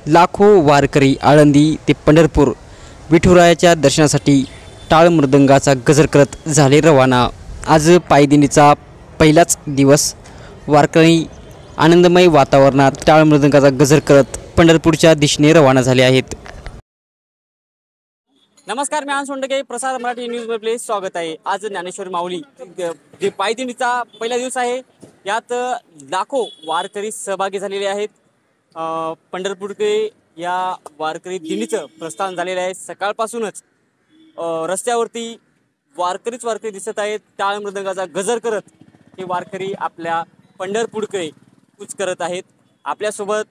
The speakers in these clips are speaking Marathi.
लाखो वारकरी आळंदी ते पंढरपूर विठुरायाच्या दर्शनासाठी टाळ मृदंगाचा गजर करत झाले रवाना। आज पायदिंडीचा पहिलाच दिवस। वारकरी आनंदमय वातावरणात टाळ मृदंगाचा गजर करत पंढरपूरच्या दिशेने रवाना झाले आहेत। नमस्कार, मी सोंडके, प्रसार मराठी न्यूज मध्ये स्वागत आहे। आज ज्ञानेश्वर माऊली जे पायदिंडीचा पहिला दिवस आहे, यात लाखो वारकरी सहभागी झालेले आहेत। पंढरपूरकडे या वारकरी दिंडीचं प्रस्थान झालेलं आहे। सकाळपासूनच रस्त्यावरती वारकरी दिसत आहेत। टाळ मृदंगाचा गजर करत हे वारकरी आपल्या पंढरपूरकडे कूच करत आहेत। आपल्यासोबत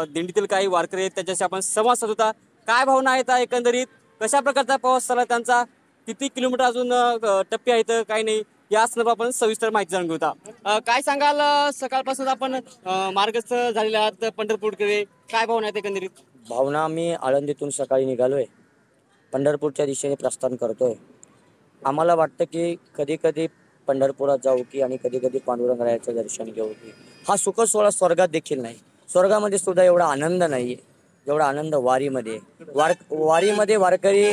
दिंडीतील काही वारकरी आहेत, त्याच्याशी आपण संवाद साधूया। काय भावना आहेत एकंदरीत, कशा प्रकारचा प्रवास झाला त्यांचा, किती किलोमीटर अजून टप्पे आहेत, काही नाही, या संदर्भात आपण सविस्तर माहिती जाणून घेऊया। काय सांगाल, सकाळपासून आपण मार्गस्थ झालेले आहात पंढरपूरकडे, काय भावना आहेत एकंदरीत? भावना, मी आळंदीतून सकाळी निघालोय, पंढरपूरच्या दिशेने प्रस्थान करतोय। आम्हाला वाटतं की कधी कधी पंढरपुरात जाऊ की आणि कधी कधी पांडुरंगाचं दर्शन घेऊ की हा सुख सोहळा स्वर्गात देखील नाही। स्वर्गामध्ये सुद्धा एवढा आनंद नाहीये जेवढा आनंद वारीमध्ये। वारीमध्ये वारकरी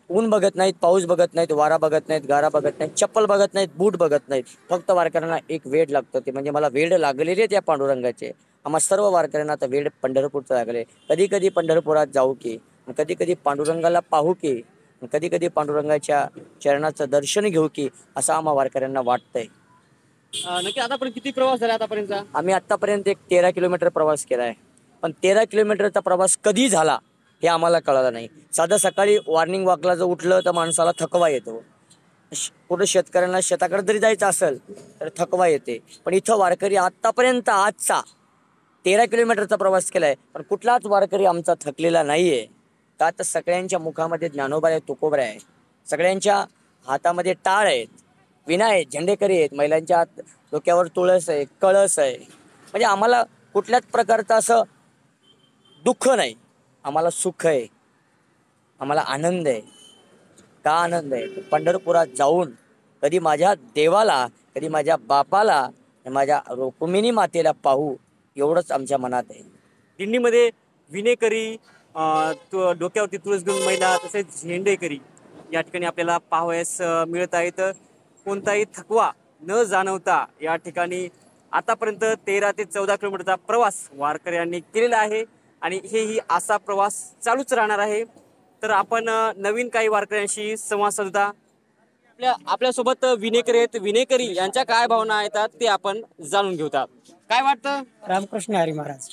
ऊन बघत नाहीत, पाऊस बघत नाहीत, वारा बघत नाहीत, गारा बघत नाहीत, चप्पल बघत नाहीत, बूट बघत नाहीत। फक्त वारकऱ्यांना एक वेड लागतं, ते म्हणजे मला वेड लागलेले आहेत या पांडुरंगाचे। आम्हा सर्व वारकऱ्यांना आता वेड पंढरपूरचं लागले। कधी कधी पंढरपुरात जाऊ की, कधी कधी पांडुरंगाला पाहू की, कधी कधी पांडुरंगाच्या चरणाचं दर्शन घेऊ की, असं आम्हा वारकऱ्यांना वाटतंय। नक्की आतापर्यंत किती प्रवास झाला आतापर्यंत? आम्ही आतापर्यंत एक 13 किलोमीटर प्रवास केलाय, पण 13 किलोमीटरचा प्रवास कधी झाला हे आम्हाला कळलं नाही। साधं सकाळी मॉर्निंग वॉकला जर उठलं तर माणसाला थकवा येतो, कुठं शेतकऱ्यांना शेताकडे जरी जायचं असेल तर थकवा येते, पण इथं वारकरी आतापर्यंत आजचा 13 किलोमीटरचा प्रवास केलाय, पण कुठलाच वारकरी आमचा थकलेला नाहीये। का तर सगळ्यांच्या मुखामध्ये ज्ञानोबा आहे, तुकोबरा आहे, सगळ्यांच्या हातामध्ये टाळ आहेत, विना आहेत, झेंडेकरी आहेत, महिलांच्या डोक्यावर तुळस आहे, कळस आहे। म्हणजे आम्हाला कुठल्याच प्रकारचं असं दुःख नाही, आम्हाला सुख आहे, आम्हाला आनंद आहे। का आनंद आहे? पंढरपुरात जाऊन कधी माझ्या देवाला, कधी माझ्या बापाला, माझ्या रुक्मिणी मातेला पाहू, एवढंच आमच्या मनात आहे। दिंडीमध्ये विनेकरी, डोक्यावरती तुळस घेऊन महिला, तसेच झेंडेकरी या ठिकाणी आपल्याला पाहावयास मिळत आहेत। कोणताही थकवा न जाणवता या ठिकाणी आतापर्यंत 13 ते 14 किलोमीटरचा प्रवास वारकऱ्यांनी केलेला आहे आणि हेही असा प्रवास चालूच राहणार आहे। तर आपण नवीन काही वारकऱ्यांशी संवाद साधूया। आपल्यासोबत विनेकरी आहेत, विनेकरी यांच्या काय भावना येतात ते आपण जाणून घेऊया। काय वाटतं? रामकृष्ण हरी महाराज।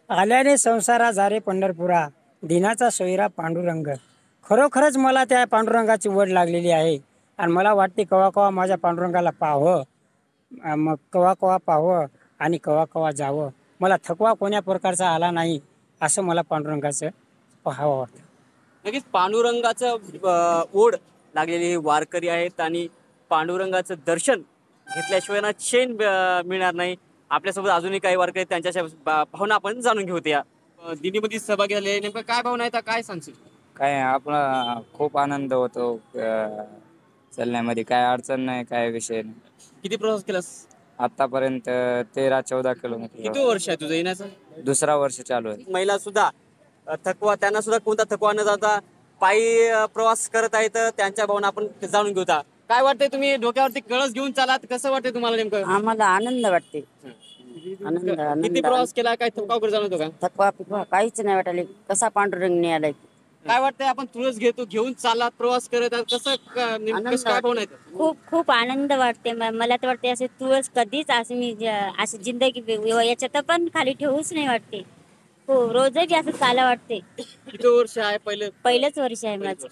आल्याने संसारा झारे पंढरपुरा, दिनाचा सोयरा पांडुरंग। खरोखरच मला त्या पांडुरंगाची वड लागलेली आहे आणि मला वाटते कवा कवा माझ्या पांडुरंगाला पाहावं, मग कवा कवा पाहावं आणि कवा कवा जावं। मला थकवा कोण्या प्रकारचा आला नाही असं मला पांडुरंगाचं पाहावं वाटतं। नक्कीच पांडुरंगाचं ओढ लागलेले हे वारकरी आहेत आणि पांडुरंगाचं दर्शन घेतल्याशिवाय ना चैन मिळणार नाही। आपल्यासोबत अजूनही काही वारकरी आहेत, त्यांच्या भावना आपण जाणून घेऊया। दिंडीमध्ये सहभागी झाले, नेमकं काय भावना आहेत, काय सांगशील? काय आपला खूप आनंद होतो, चालण्यामध्ये काय अडचण नाही, काय विषय नाही। किती प्रवास केलास आतापर्यंत? 13-14 किलोमीटर। किती वर्ष आहे तुझं येण्याचं? दुसरा वर्ष चालू आहे। महिला सुद्धा त्यांना सुद्धा कोणता थकवा न जाता पायी प्रवास करत आहेत, त्यांच्या भावना आपण जाणून घेऊया। काय वाटतंय, तुम्ही डोक्यावरती कळस घेऊन चालात, कसं वाटतंय तुम्हाला नेमकं? आम्हाला आनंद वाटते, किती प्रवास केला, काय थकवा वगैरे जाणवतो का? थकवा पिकवा काहीच नाही वाटले, कसा पांडुरंग नाही आलाय। काय वाटतंय, आपण तुळस घेऊन चाललात, प्रवास करत आहात, कसं काय भावना आहेत? खूप खूप आनंद वाटते। मला तर वाटते असे तुळस कधीच असे मी अशी जिंदगी याच्यात पण खाली ठेवूच नाही वाटते। हो, रोजही असं चाला वाटते। किती वर्ष आहे? पहिलंच वर्ष आहे माझं।